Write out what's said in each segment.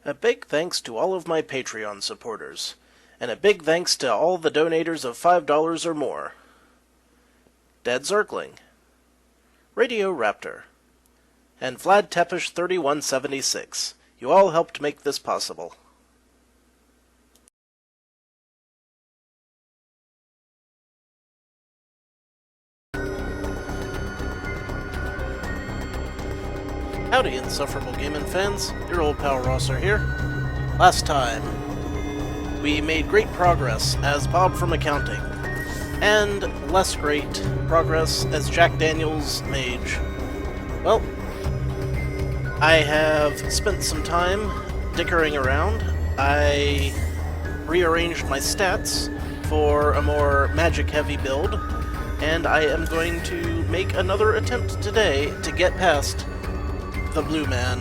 A big thanks to all of my Patreon supporters, and a big thanks to all the donators of $5 or more. Dead Zergling, Radio Raptor, and Vlad Tepish 3176. You all helped make this possible. Howdy, insufferable gaming fans. Your old pal Rosser here. Last time, we made great progress as Bob from Accounting, and less great progress as Jack Daniels Mage. Well, I have spent some time dickering around. I rearranged my stats for a more magic-heavy build, and I am going to make another attempt today to get past the Blue Man,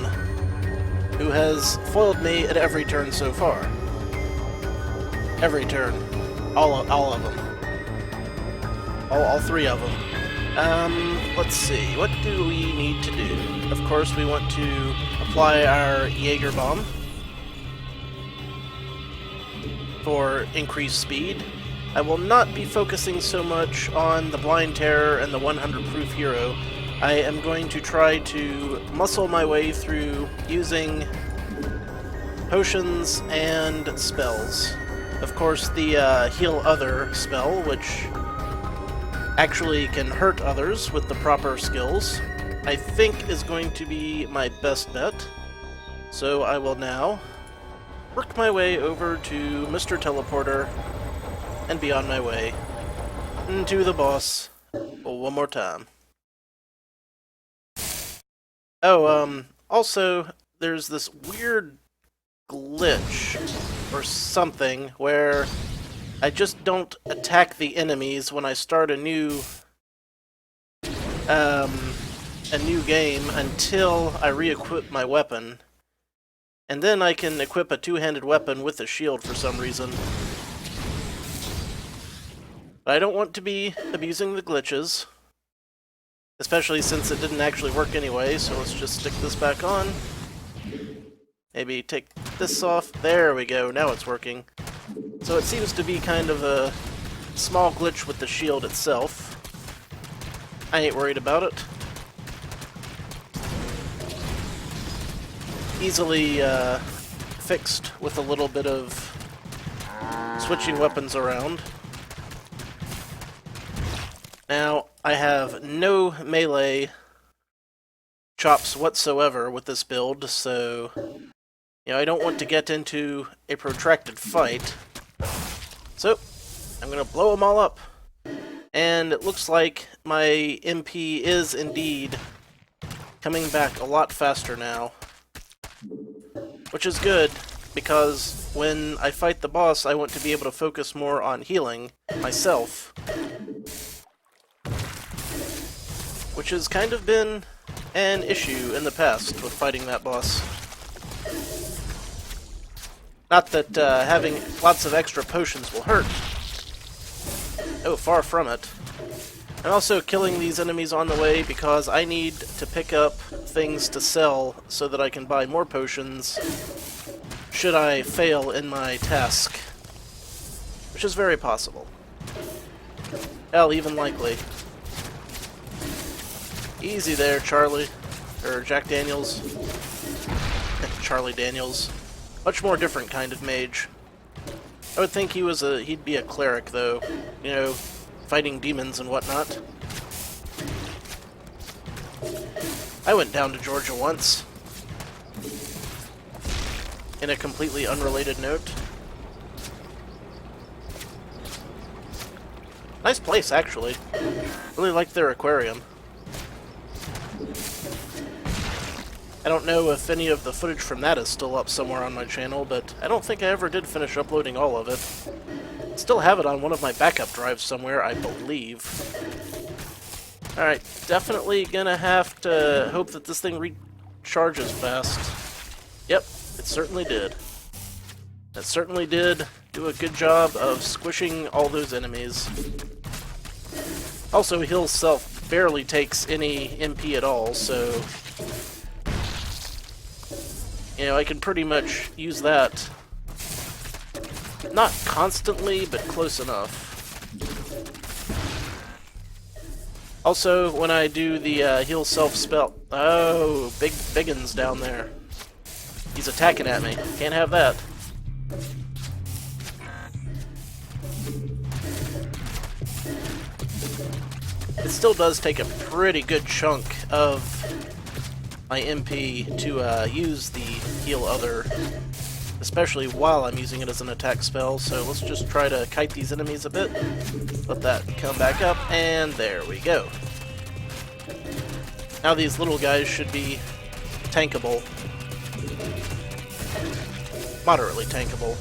who has foiled me at every turn so far. Every turn. All of them. All three of them. Let's see. What do we need to do? Of course, we want to apply our Jaeger Bomb for increased speed. I will not be focusing so much on the Blind Terror and the 100 Proof Hero. I am going to try to muscle my way through using potions and spells. Of course, the Heal Other spell, which actually can hurt others with the proper skills, I think is going to be my best bet. So I will now work my way over to Mr. Teleporter and be on my way to the boss one more time. Oh, also, there's this weird glitch or something where I just don't attack the enemies when I start a new game until I re-equip my weapon. And then I can equip a two-handed weapon with a shield for some reason. But I don't want to be abusing the glitches. Especially since it didn't actually work anyway, so let's just stick this back on. Maybe take this off. There we go, now it's working. So it seems to be kind of a small glitch with the shield itself. I ain't worried about it. Easily fixed with a little bit of switching weapons around. Now, I have no melee chops whatsoever with this build, so I don't want to get into a protracted fight. So, I'm going to blow them all up. And it looks like my MP is indeed coming back a lot faster now. Which is good, because when I fight the boss, I want to be able to focus more on healing myself. Which has kind of been an issue in the past with fighting that boss. Not that having lots of extra potions will hurt. Oh, far from it. I'm also killing these enemies on the way because I need to pick up things to sell so that I can buy more potions should I fail in my task. Which is very possible. Hell, even likely. Easy there, Charlie. Or Jack Daniels. Charlie Daniels. Much more different kind of mage. I would think he'd be a cleric, though. Fighting demons and whatnot. I went down to Georgia once. In a completely unrelated note. Nice place, actually. Really like their aquarium. I don't know if any of the footage from that is still up somewhere on my channel, but I don't think I ever did finish uploading all of it. Still have it on one of my backup drives somewhere, I believe. Alright, definitely gonna have to hope that this thing recharges fast. Yep, it certainly did. It certainly did do a good job of squishing all those enemies. Also, heal self barely takes any MP at all, so you know, I can pretty much use that. Not constantly, but close enough. Also, when I do the heal self spell... Oh, big biggins down there. He's attacking at me. Can't have that. It still does take a pretty good chunk of my MP to use the heal other, especially while I'm using it as an attack spell, so let's just try to kite these enemies a bit. Let that come back up, and there we go. Now these little guys should be tankable. Moderately tankable.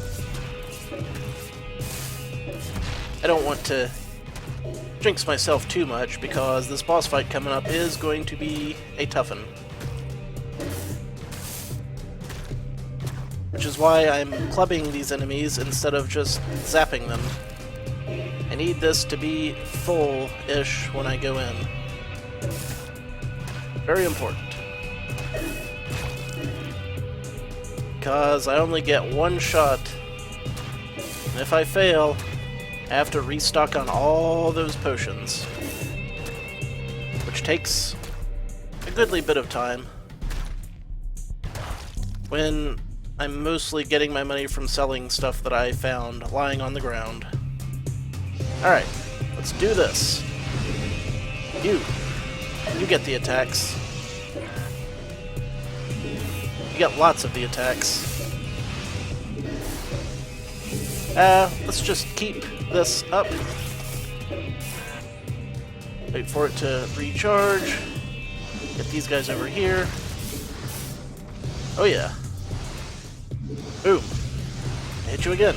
I don't want to jinx myself too much, because this boss fight coming up is going to be a toughin'. Which is why I'm clubbing these enemies instead of just zapping them. I need this to be full-ish when I go in. Very important. Because I only get one shot, and if I fail, I have to restock on all those potions. Which takes a goodly bit of time. When I'm mostly getting my money from selling stuff that I found lying on the ground. Alright, let's do this. You get the attacks. You get lots of the attacks. Let's just keep this up. Wait for it to recharge. Get these guys over here. Oh yeah. Boom. Hit you again.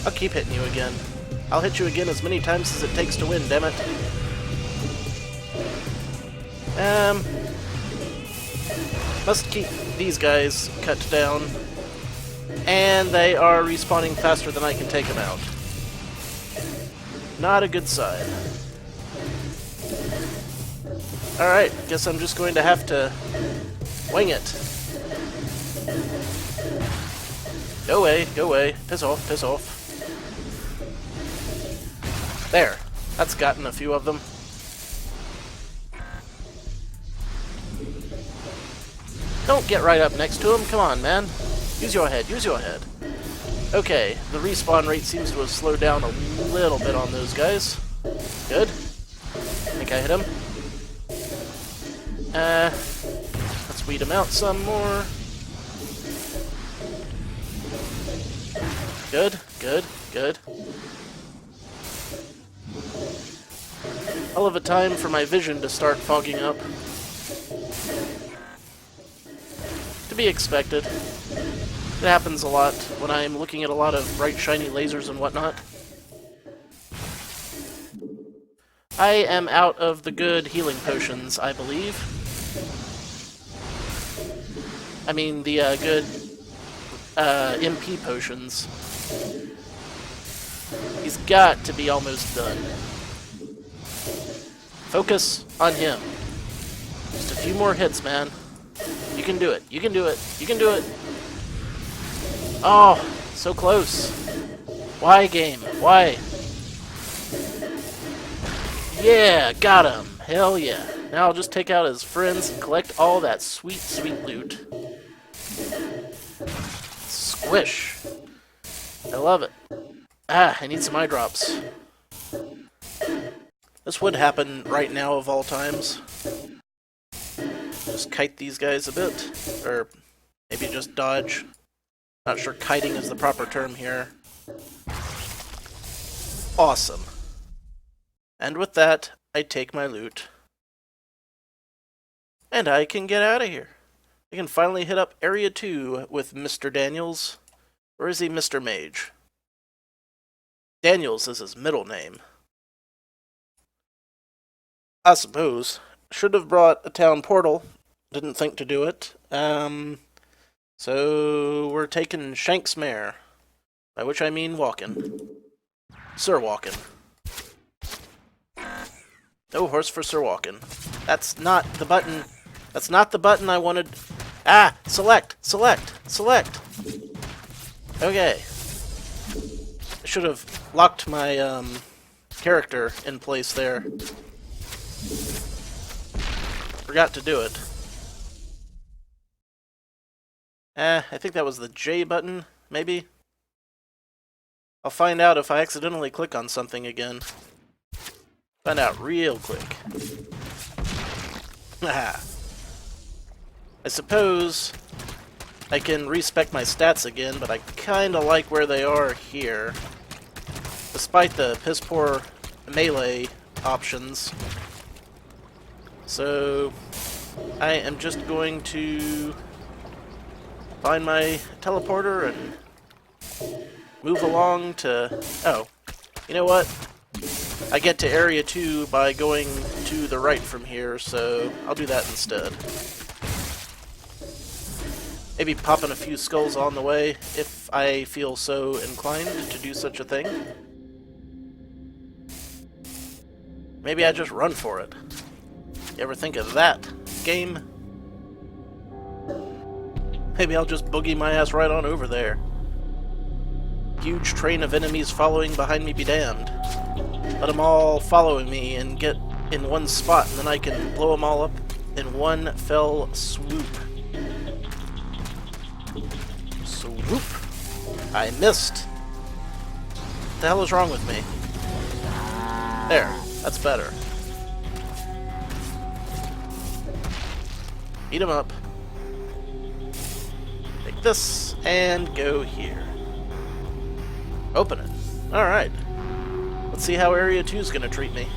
I'll keep hitting you again. I'll hit you again as many times as it takes to win, damn it. Must keep these guys cut down. And they are respawning faster than I can take them out. Not a good sign. Alright, guess I'm just going to have to wing it. Go away, go away. Piss off, piss off. There. That's gotten a few of them. Don't get right up next to him. Come on, man. Use your head, use your head. Okay, the respawn rate seems to have slowed down a little bit on those guys. Good. I think I hit him. Let's weed him out some more. Good, good, good. Hell of a time for my vision to start fogging up. To be expected. It happens a lot when I'm looking at a lot of bright, shiny lasers and whatnot. I am out of the good healing potions, I believe. I mean, the good MP potions. He's got to be almost done. Focus on him. Just a few more hits, man. You can do it. You can do it. You can do it. Oh, so close. Why, game? Why? Yeah, got him. Hell yeah. Now I'll just take out his friends and collect all that sweet, sweet loot. Squish. I love it. Ah, I need some eye drops. This would happen right now of all times. Just kite these guys a bit. Or maybe just dodge. Not sure kiting is the proper term here. Awesome. And with that, I take my loot. And I can get out of here. I can finally hit up Area 2 with Mr. Daniels. Or is he Mr. Mage? Daniels is his middle name. I suppose. Should have brought a town portal. Didn't think to do it. So we're taking Shank's Mare. By which I mean walking. Sir Walkin'. No horse for Sir Walkin'. That's not the button. That's not the button I wanted. Ah! Select! Select! Select! Okay. I should have locked my, character in place there. Forgot to do it. I think that was the J button, maybe? I'll find out if I accidentally click on something again. Find out real quick. Haha. I suppose I can respec my stats again, but I kinda like where they are here. Despite the piss-poor melee options. So, I am just going to find my teleporter and move along to... Oh, you know what? I get to Area 2 by going to the right from here, so I'll do that instead. Maybe popping a few skulls on the way, if I feel so inclined to do such a thing. Maybe I just run for it. You ever think of that, game? Maybe I'll just boogie my ass right on over there. Huge train of enemies following behind me be damned. Let them all follow me and get in one spot, and then I can blow them all up in one fell swoop. Swoop. I missed. What the hell is wrong with me? There. That's better. Beat him up. Take this and go here. Open it. Alright. Let's see how Area 2 is going to treat me.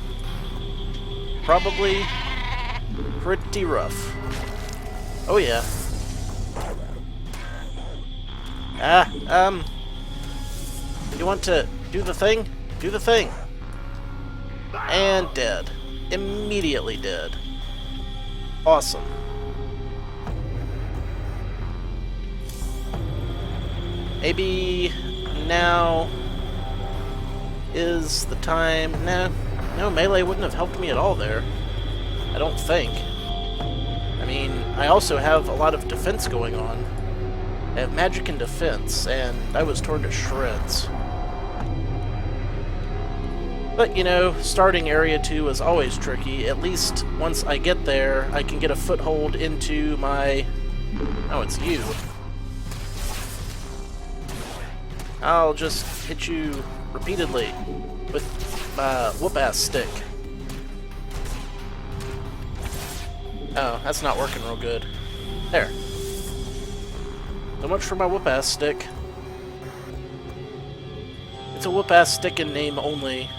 Probably pretty rough. Oh yeah. You want to do the thing? Do the thing. And dead. Immediately dead. Awesome. Maybe now is the time... No, melee wouldn't have helped me at all there. I don't think. I mean, I also have a lot of defense going on. I have magic and defense, and I was torn to shreds. But, you know, starting Area 2 is always tricky. At least once I get there, I can get a foothold into my... Oh, it's you. I'll just hit you repeatedly with my whoop-ass stick. Oh, that's not working real good. There. So much for my whoop-ass stick. It's a whoop-ass stick in name only.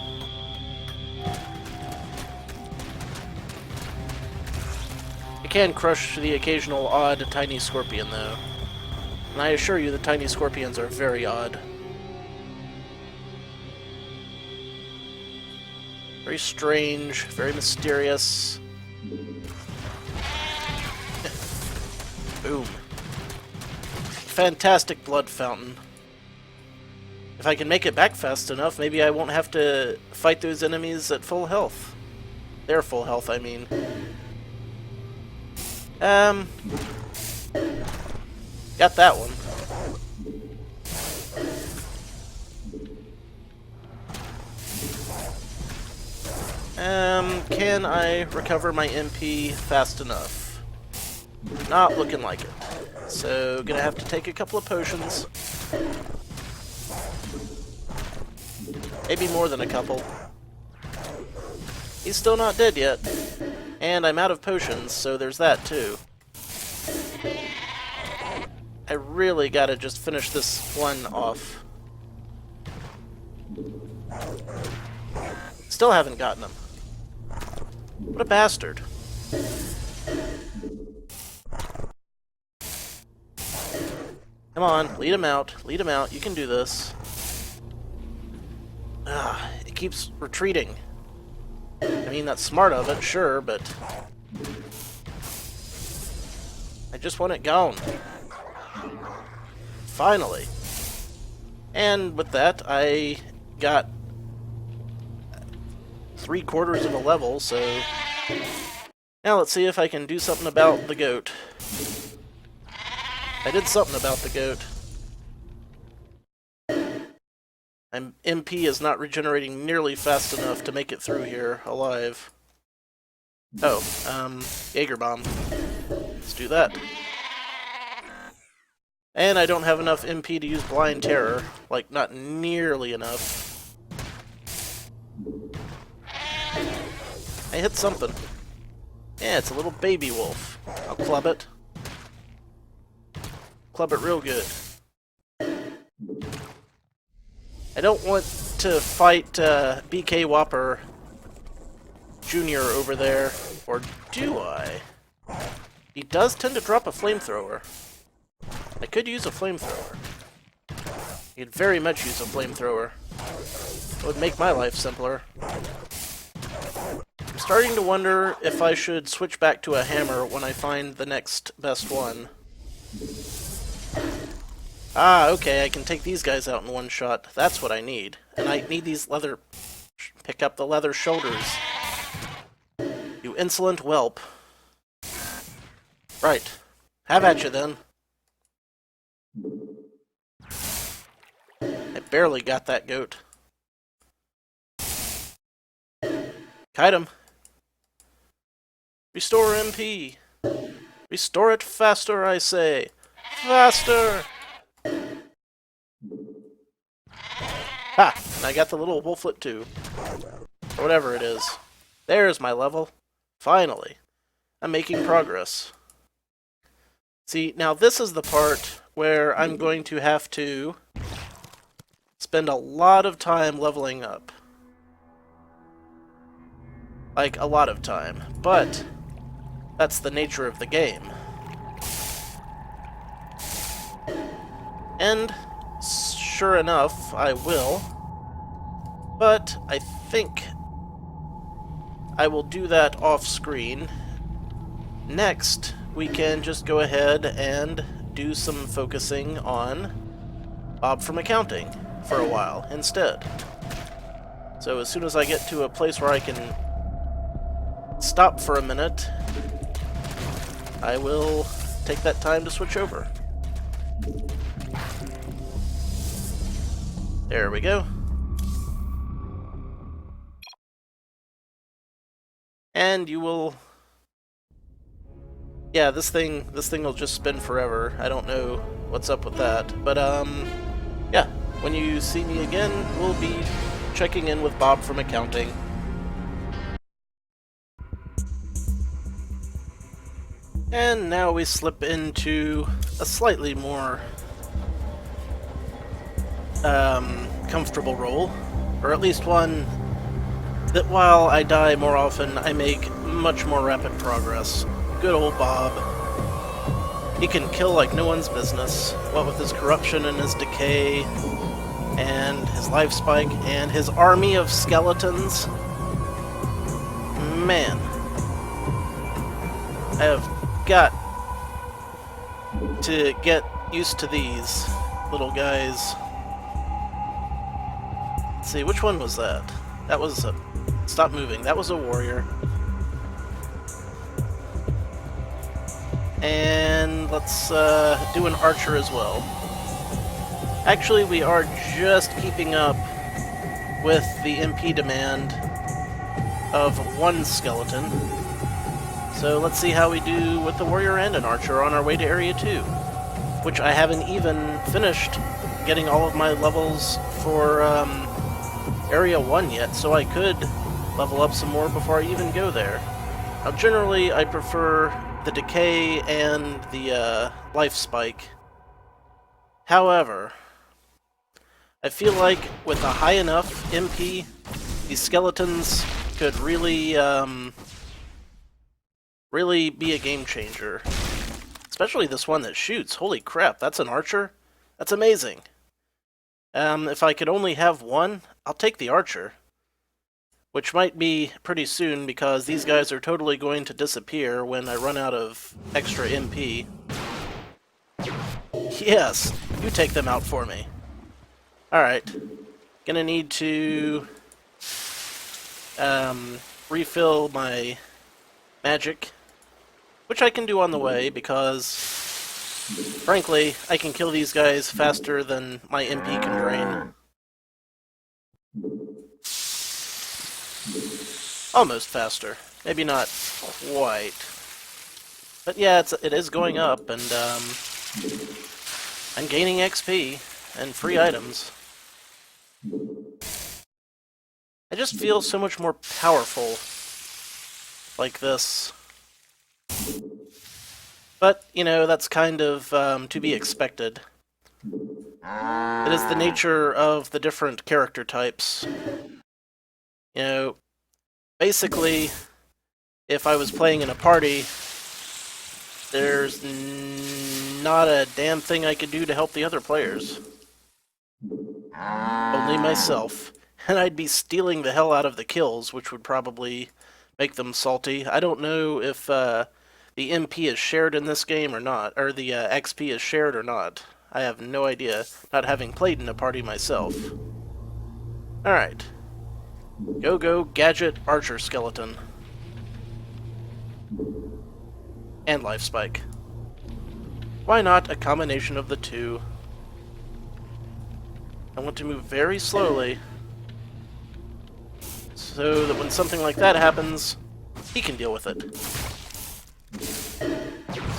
I can crush the occasional odd tiny scorpion, though. And I assure you the tiny scorpions are very odd. Very strange, very mysterious. Boom. Fantastic blood fountain. If I can make it back fast enough, maybe I won't have to fight those enemies at full health. Their full health, I mean. Got that one. Can I recover my MP fast enough? Not looking like it. So, gonna have to take a couple of potions. Maybe more than a couple. He's still not dead yet. And I'm out of potions, so there's that too. I really gotta just finish this one off. Still haven't gotten him. What a bastard. Come on, lead him out. Lead him out. You can do this. It keeps retreating. I mean, that's smart of it, sure, but... I just want it gone. Finally. And with that, I got 3/4 of a level, so... Now let's see if I can do something about the goat. I did something about the goat. My MP is not regenerating nearly fast enough to make it through here alive. Oh, Jaeger bomb. Let's do that. And I don't have enough MP to use Blind Terror. Like, not nearly enough. I hit something. Yeah, it's a little baby wolf. I'll club it. Club it real good. I don't want to fight BK Whopper Jr. over there. Or do I? He does tend to drop a flamethrower. I could use a flamethrower. I could very much use a flamethrower. It would make my life simpler. I'm starting to wonder if I should switch back to a hammer when I find the next best one. Ah, okay, I can take these guys out in one shot. That's what I need. And I need these leather... Pick up the leather shoulders. You insolent whelp. Right. Have at you then. I barely got that goat. Kite him. Restore MP. Restore it faster, I say. Faster! Ha! And I got the little wolflet too. Or whatever it is. There's my level. Finally. I'm making progress. See, now this is the part where I'm going to have to spend a lot of time leveling up. Like, a lot of time. But that's the nature of the game. And sure enough, I will. But I think I will do that off-screen. Next, we can just go ahead and do some focusing on Bob from accounting for a while instead. So as soon as I get to a place where I can stop for a minute, I will take that time to switch over. There we go. And you will... Yeah, this thing will just spin forever. I don't know what's up with that. But, yeah. When you see me again, we'll be checking in with Bob from accounting. And now we slip into a slightly more comfortable role, or at least one that while I die more often, I make much more rapid progress. Good old Bob. He can kill like no one's business, what with his corruption and his decay, and his life spike, and his army of skeletons. Man. I have got to get used to these little guys. Let's see, which one was that? That was a... Stop moving. That was a warrior. And let's do an archer as well. Actually, we are just keeping up with the MP demand of one skeleton. So let's see how we do with the warrior and an archer on our way to Area 2. Which I haven't even finished getting all of my levels for Area 1 yet, so I could level up some more before I even go there. Now generally I prefer the decay and the life spike. However, I feel like with a high enough MP, these skeletons could really, really be a game changer. Especially this one that shoots. Holy crap, that's an archer? That's amazing. If I could only have one, I'll take the archer. Which might be pretty soon, because these guys are totally going to disappear when I run out of extra MP. Yes! You take them out for me. Alright. Gonna need to refill my magic which I can do on the way because, frankly, I can kill these guys faster than my MP can drain. Almost faster. Maybe not quite. But yeah, it is going up, and I'm gaining XP and free items. I just feel so much more powerful like this. But, you know, that's kind of to be expected. It is the nature of the different character types. You know, basically, if I was playing in a party, there's not a damn thing I could do to help the other players. Only myself. And I'd be stealing the hell out of the kills, which would probably make them salty. I don't know if the MP is shared in this game or not, or the XP is shared or not. I have no idea, not having played in a party myself. Alright. Go, Gadget, Archer Skeleton. And Life Spike. Why not a combination of the two? I want to move very slowly, so that when something like that happens, he can deal with it.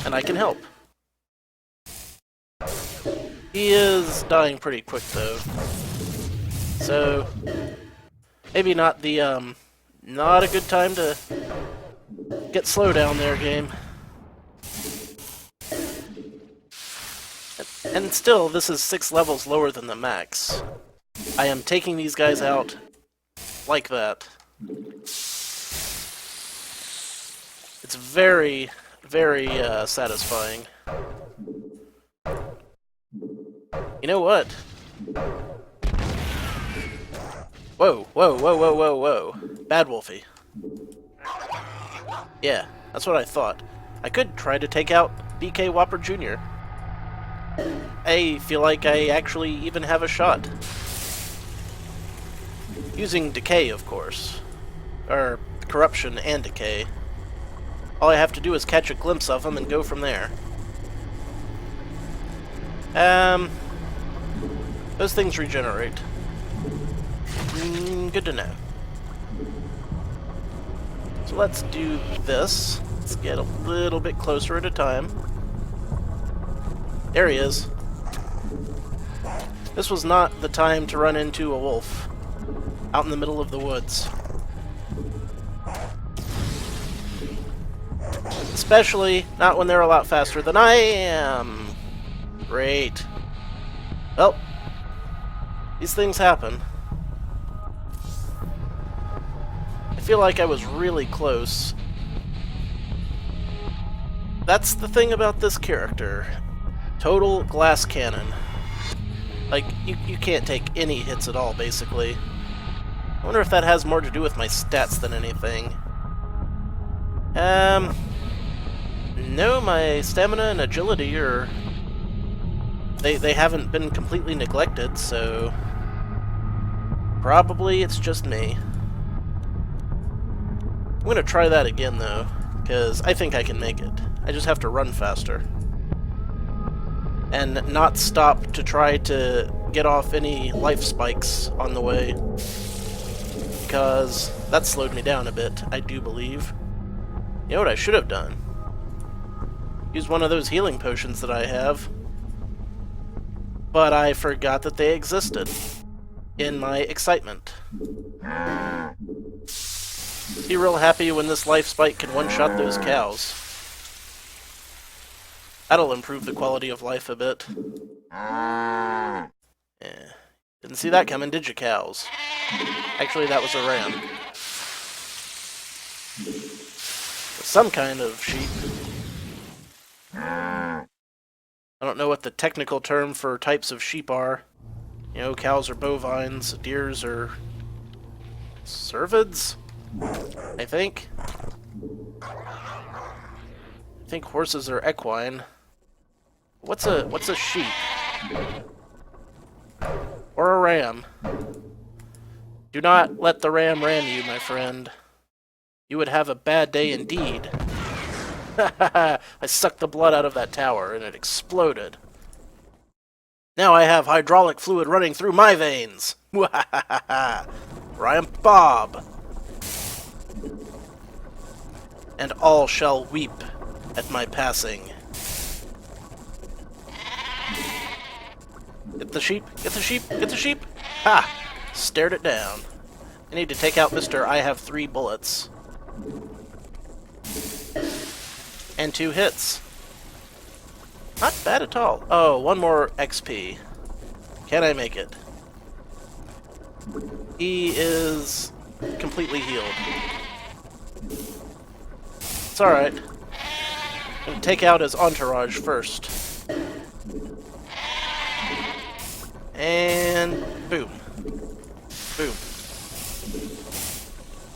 And I can help. He is dying pretty quick, though. So, maybe not the, not a good time to get slow down there, game. And still, this is 6 levels lower than the max. I am taking these guys out like that. It's very, very satisfying. You know what? Whoa. Bad Wolfie. Yeah, that's what I thought. I could try to take out BK Whopper Jr. I feel like I actually even have a shot. Using Decay, of course. Or Corruption and Decay. All I have to do is catch a glimpse of him and go from there. Those things regenerate. Good to know. So let's do this. Let's get a little bit closer at a time. There he is. This was not the time to run into a wolf out in the middle of the woods. Especially not when they're a lot faster than I am. Great. Well, these things happen. I feel like I was really close. That's the thing about this character. Total glass cannon. Like, you can't take any hits at all, basically. I wonder if that has more to do with my stats than anything. No, my stamina and agility are... They haven't been completely neglected, so... Probably it's just me. I'm gonna try that again, though, because I think I can make it. I just have to run faster. And not stop to try to get off any life spikes on the way. Because that slowed me down a bit, I do believe. You know what I should have done? Use one of those healing potions that I have. But I forgot that they existed in my excitement. Be real happy when this life spike can one-shot those cows. That'll improve the quality of life a bit. Yeah. Didn't see that coming, did you, cows? Actually, that was a ram. Some kind of sheep. I don't know what the technical term for types of sheep are. You know, cows are bovines, deers are... cervids? I think. I think horses are equine. What's a sheep? Or a ram? Do not let the ram you, my friend. You would have a bad day indeed. I sucked the blood out of that tower, and it exploded. Now I have hydraulic fluid running through my veins! For I am Bob! And all shall weep at my passing. Get the sheep, get the sheep, get the sheep! Ha! Stared it down. I need to take out Mr. I have 3 bullets. And 2 hits. Not bad at all. Oh, 1 more XP. Can I make it? He is completely healed. It's alright. I'm gonna take out his entourage first. And boom. Boom.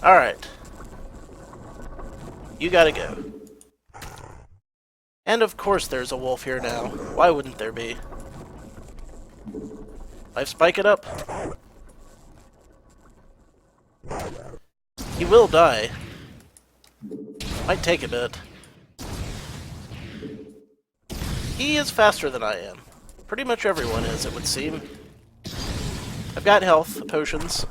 Alright. You gotta go. And of course there's a wolf here now. Why wouldn't there be? Life spike it up. He will die. Might take a bit. He is faster than I am. Pretty much everyone is, it would seem. I've got health potions.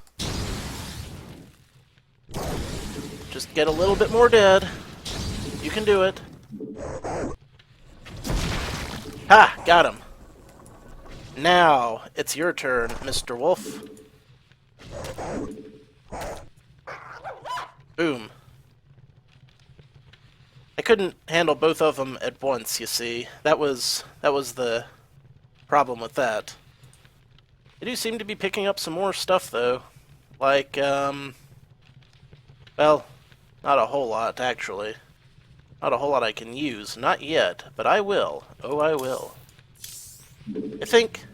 Just get a little bit more dead. You can do it. Ha! Got him. Now, it's your turn, Mr. Wolf. Boom. I couldn't handle both of them at once, you see. That was the problem with that. I do seem to be picking up some more stuff, though. Like, well, not a whole lot, actually. Not a whole lot I can use. Not yet, but I will. Oh, I will. I think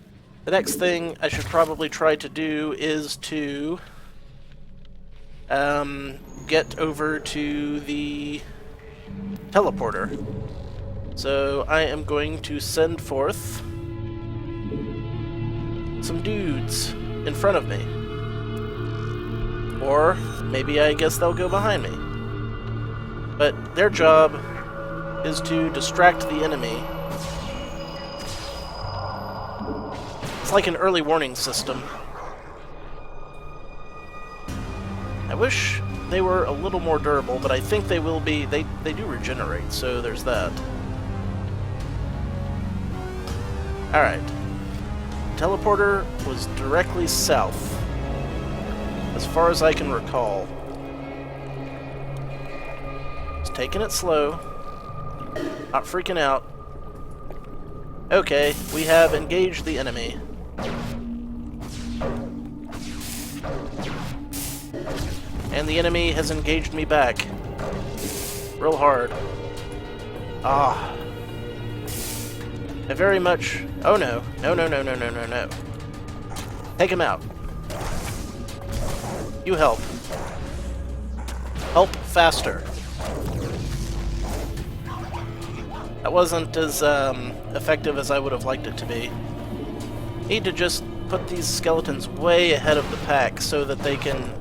the next thing I should probably try to do is to get over to the teleporter. So I am going to send forth some dudes in front of me. Or maybe I guess they'll go behind me. But their job is to distract the enemy. It's like an early warning system. I wish they were a little more durable, but I think they will be. They do regenerate, so there's that. Alright. Teleporter was directly south, as far as I can recall. Just taking it slow. Not freaking out. Okay, we have engaged the enemy. And the enemy has engaged me back. Real hard. Ah. I very much... Oh no. No, no, no, no, no, no, no. Take him out. You help. Help faster. That wasn't as effective as I would have liked it to be. Need to just put these skeletons way ahead of the pack so that they can,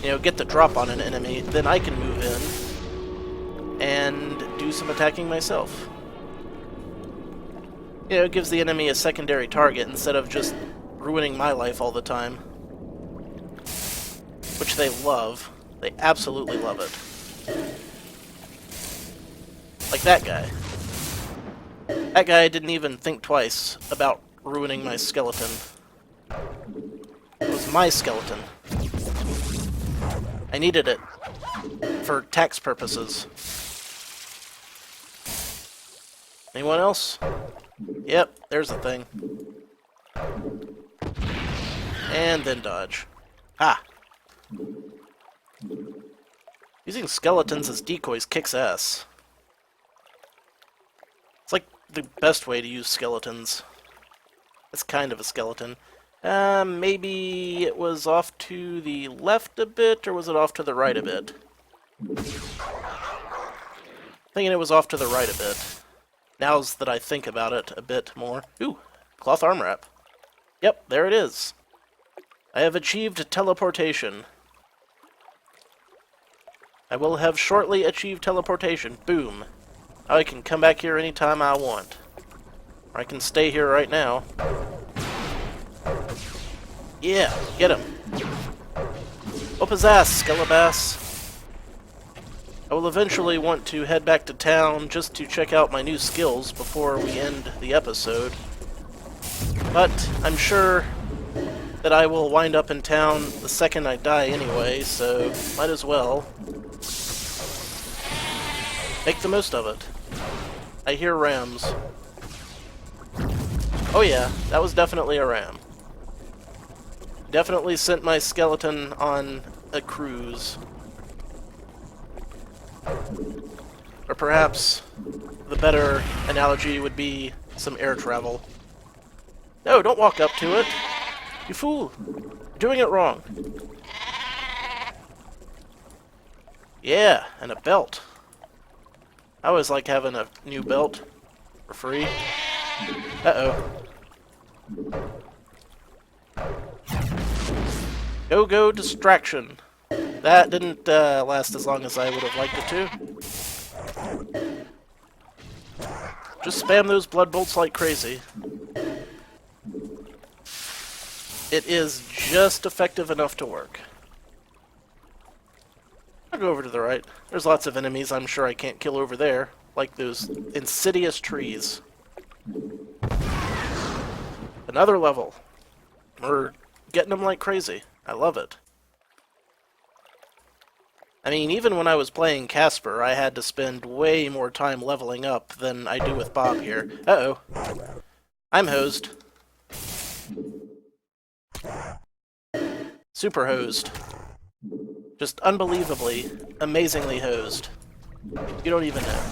you know, get the drop on an enemy. Then I can move in and do some attacking myself. You know, it gives the enemy a secondary target instead of just ruining my life all the time. Which they love. They absolutely love it. Like that guy. That guy didn't even think twice about ruining my skeleton. It was my skeleton. I needed it for tax purposes. Anyone else? Yep, there's the thing. And then dodge. Ha! Using skeletons as decoys kicks ass. It's like the best way to use skeletons. It's kind of a skeleton. Maybe it was off to the left a bit, or was it off to the right a bit? Thinking it was off to the right a bit. Now's that I think about it a bit more. Ooh, cloth arm wrap. Yep, there it is. I have achieved teleportation. I will have shortly achieved teleportation. Boom. I can come back here anytime I want. Or I can stay here right now. Yeah, get him. Up his ass, Skelebass. I will eventually want to head back to town just to check out my new skills before we end the episode. But I'm sure that I will wind up in town the second I die anyway, so might as well make the most of it. I hear rams. Oh yeah, that was definitely a ram. Definitely sent my skeleton on a cruise. Or perhaps the better analogy would be some air travel. No, don't walk up to it. You fool. You're doing it wrong. Yeah, and a belt. I always like having a new belt for free. Uh-oh. Go-go distraction. That didn't last as long as I would have liked it to. Just spam those blood bolts like crazy. It is just effective enough to work. I'll go over to the right. There's lots of enemies I'm sure I can't kill over there, like those insidious trees. Another level. We're getting them like crazy. I love it. I mean, even when I was playing Casper, I had to spend way more time leveling up than I do with Bob here. Uh-oh. I'm hosed. Super hosed. Just unbelievably, amazingly hosed. You don't even know.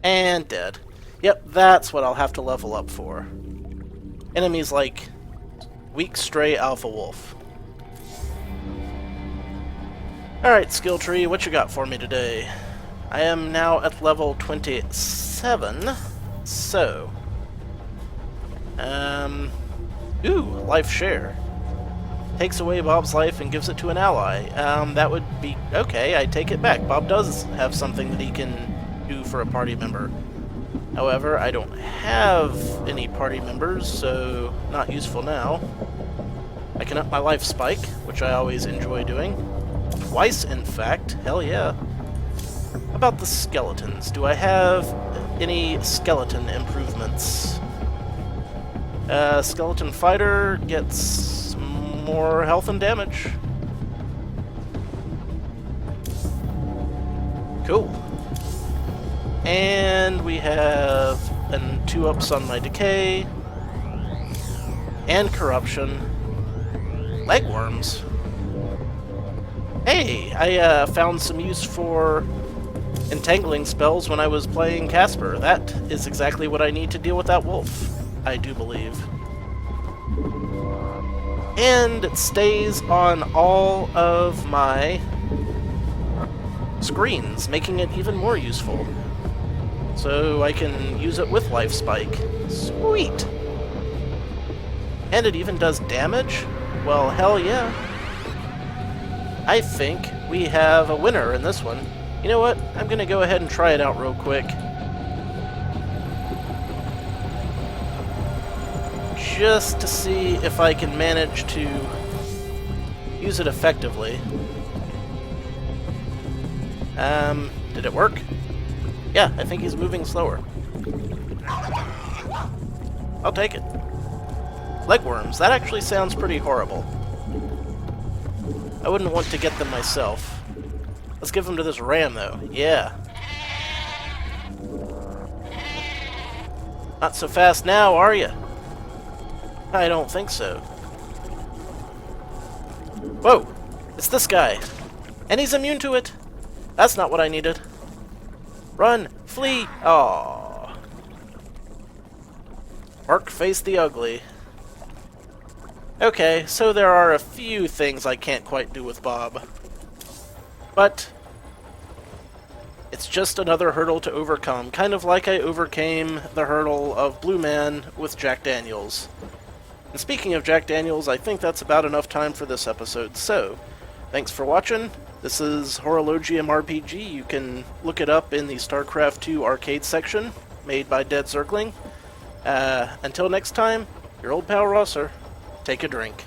And dead. Yep, that's what I'll have to level up for. Enemies like Weak Stray Alpha Wolf. Alright, skill tree, what you got for me today? I am now at level 27, so... Ooh, life share. Takes away Bob's life and gives it to an ally. That would be... okay, I take it back. Bob does have something that he can do for a party member. However, I don't have any party members, so not useful now. I can up my life spike, which I always enjoy doing. Twice, in fact. Hell yeah. How about the skeletons? Do I have any skeleton improvements? Skeleton fighter gets more health and damage. Cool. And we have 2 ups on my decay. And corruption. Legworms. Hey, I found some use for entangling spells when I was playing Casper. That is exactly what I need to deal with that wolf, I do believe. And it stays on all of my screens, making it even more useful. So I can use it with Life Spike. Sweet! And it even does damage? Well, hell yeah. I think we have a winner in this one. You know what? I'm gonna go ahead and try it out real quick. Just to see if I can manage to use it effectively. Did it work? Yeah, I think he's moving slower. I'll take it. Legworms, that actually sounds pretty horrible. I wouldn't want to get them myself. Let's give them to this ram, though. Yeah. Not so fast now, are you? I don't think so. Whoa! It's this guy. And he's immune to it. That's not what I needed. Run! Flee! Aww. Mark face the ugly. Okay, so there are a few things I can't quite do with Bob. But it's just another hurdle to overcome, kind of like I overcame the hurdle of Blue Man with Jack Daniels. And speaking of Jack Daniels, I think that's about enough time for this episode, so thanks for watching, This is Horologium RPG. You can look it up in the Starcraft II arcade section, made by Dead Circling. Until next time, your old pal Rosser. Take a drink.